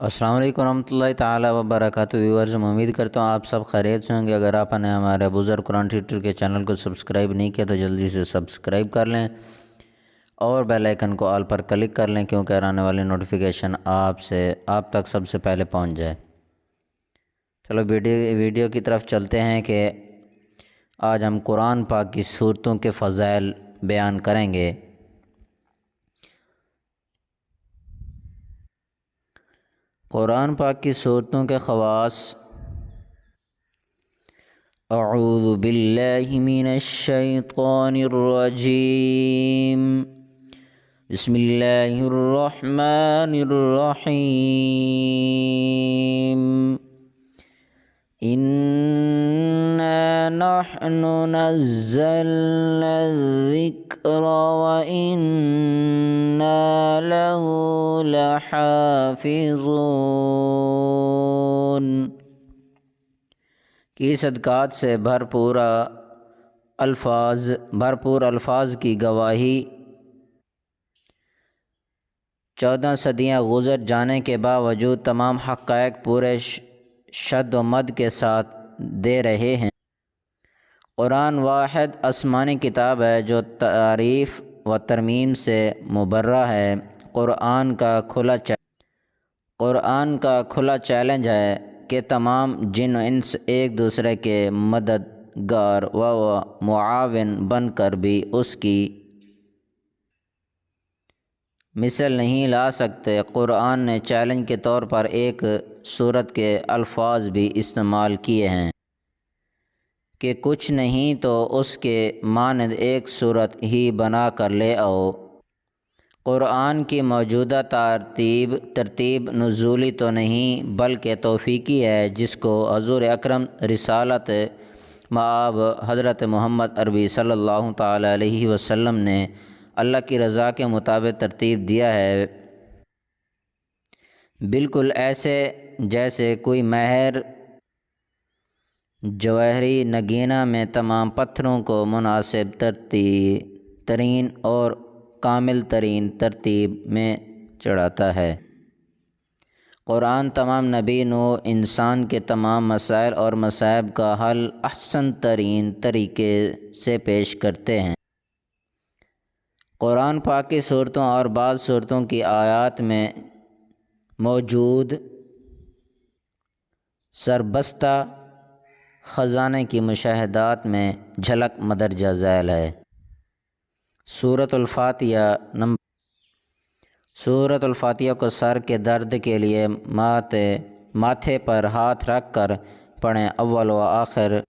السلام علیکم ورحمۃ اللہ تعالیٰ وبرکاتہ ویورز، میں امید کرتا ہوں آپ سب خیریت سے ہوں گے۔ اگر آپ نے ہمارے بزرگ قرآن ٹیوٹر کے چینل کو سبسکرائب نہیں کیا تو جلدی سے سبسکرائب کر لیں اور بیل آئیکن کو آل پر کلک کر لیں، کیونکہ آنے والی نوٹیفیکیشن آپ تک سب سے پہلے پہنچ جائے۔ چلو ویڈیو کی طرف چلتے ہیں کہ آج ہم قرآن پاک کی سورتوں کے فضائل بیان کریں گے۔ قرآن پاک کی سورتوں کے خواص: اعوذ باللہ من الشیطان الرجیم، بسم اللہ الرحمن الرحیم، انا نحن نزلنا الذکر وانا له لحافظون کی صدقات سے بھرپور الفاظ کی گواہی 14 صدیاں گزر جانے کے باوجود تمام حقائق پورے شد و مد کے ساتھ دے رہے ہیں۔ قرآن واحد آسمانی کتاب ہے جو تعریف و ترمیم سے مبرہ ہے۔ قرآن کا کھلا چیلنج ہے کہ تمام جن و انس ایک دوسرے کے مددگار و معاون بن کر بھی اس کی مثل نہیں لا سکتے۔ قرآن نے چیلنج کے طور پر ایک سورت کے الفاظ بھی استعمال کیے ہیں کہ کچھ نہیں تو اس کے مانند ایک سورت ہی بنا کر لے آؤ۔ قرآن کی موجودہ ترتیب نزولی تو نہیں بلکہ توفیقی ہے، جس کو حضور اکرم رسالت مآب حضرت محمد عربی صلی اللہ تعالیٰ علیہ وسلم نے اللہ کی رضا کے مطابق ترتیب دیا ہے، بالکل ایسے جیسے کوئی ماہر جوہری نگینہ میں تمام پتھروں کو مناسب ترین اور کامل ترین ترتیب میں چڑھاتا ہے۔ قرآن تمام نبی نو انسان کے تمام مسائل اور مصائب کا حل احسن ترین طریقے سے پیش کرتے ہیں۔ قرآن پاک کی سورتوں اور بعض سورتوں کی آیات میں موجود سربستہ خزانے کی مشاہدات میں جھلک مندرجہ ذیل ہے۔ سورۃ الفاتحہ کو سر کے درد کے لیے ماتھے پر ہاتھ رکھ کر پڑھیں، اول و آخر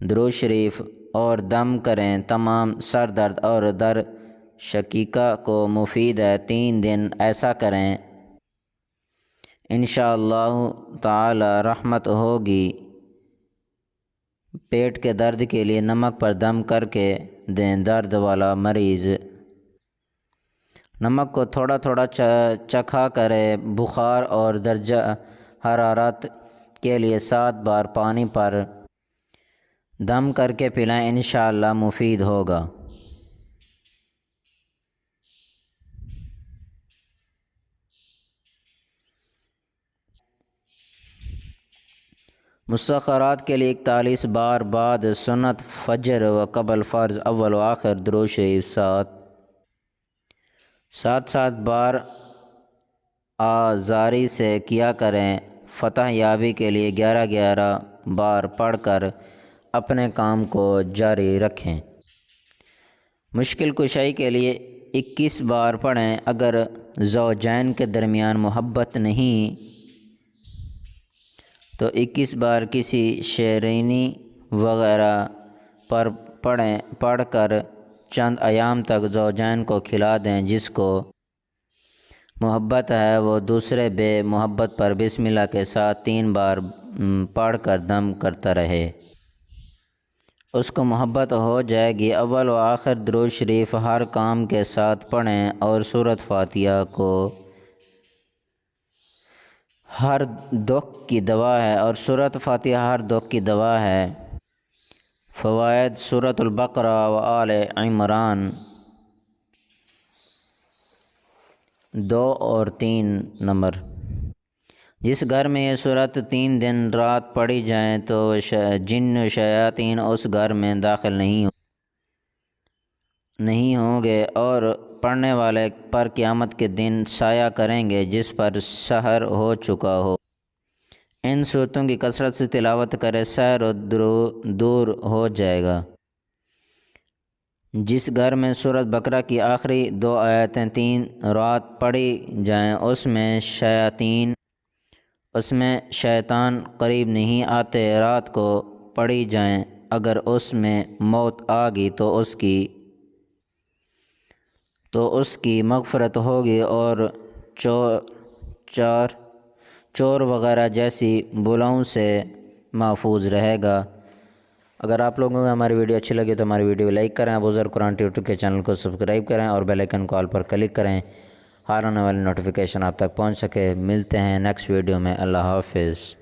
درود شریف اور دم کریں۔ تمام سر درد اور در شقیقہ کو مفید ہے، 3 دن ایسا کریں، انشاءاللہ تعالی رحمت ہوگی۔ پیٹ کے درد کے لیے نمک پر دم کر کے دیں۔ درد والا مریض نمک کو تھوڑا تھوڑا چکھا کرے۔ بخار اور درجہ حرارت کے لیے 7 بار پانی پر دم کر کے پلائیں، انشاءاللہ مفید ہوگا۔ مستخرات کے لیے 41 بار بعد سنت فجر و قبل فرض اول و آخر درود شریف 7 بار آزاری سے کیا کریں۔ فتح یابی کے لیے 11 بار پڑھ کر اپنے کام کو جاری رکھیں۔ مشکل کشائی کے لیے 21 بار پڑھیں۔ اگر زوجین کے درمیان محبت نہیں تو 21 بار کسی شیرینی وغیرہ پر پڑھ کر چند ایام تک زوجین کو کھلا دیں۔ جس کو محبت ہے وہ دوسرے بے محبت پر بسم اللہ کے ساتھ 3 بار پڑھ کر دم کرتا رہے، اس کو محبت ہو جائے گی۔ اول و آخر درود شریف ہر کام کے ساتھ پڑھیں اور سورۃ فاتحہ کو ہر دکھ کی دوا ہے اور سورۃ فاتحہ ہر دکھ کی دوا ہے۔ فوائد: سورۃ البقرہ و آل عمران 2 اور 3 نمبر۔ جس گھر میں یہ صورت 3 دن رات پڑھی جائیں تو جن و شیاطین اس گھر میں داخل نہیں ہوں گے، اور پڑھنے والے پر قیامت کے دن سایہ کریں گے جس پر سحر ہو چکا ہو۔ ان صورتوں کی کثرت سے تلاوت کرے، سحر و دور ہو جائے گا۔ جس گھر میں سورۃ بقرہ کی آخری 2 آیتیں 3 رات پڑھی جائیں اس میں شیطان قریب نہیں آتے۔ رات کو پڑھی جائیں، اگر اس میں موت آ گئی تو اس کی مغفرت ہوگی اور چور وغیرہ جیسی بلاؤں سے محفوظ رہے گا۔ اگر آپ لوگوں کو ہماری ویڈیو اچھی لگی تو ہماری ویڈیو لائک کریں، ابوذر قرآن ٹیوٹر کے چینل کو سبسکرائب کریں اور بیل آئیکن کو آل پر کلک کریں، ہر آنے والی نوٹیفیکیشن آپ تک پہنچ سکے۔ ملتے ہیں نیکسٹ ویڈیو میں۔ اللہ حافظ۔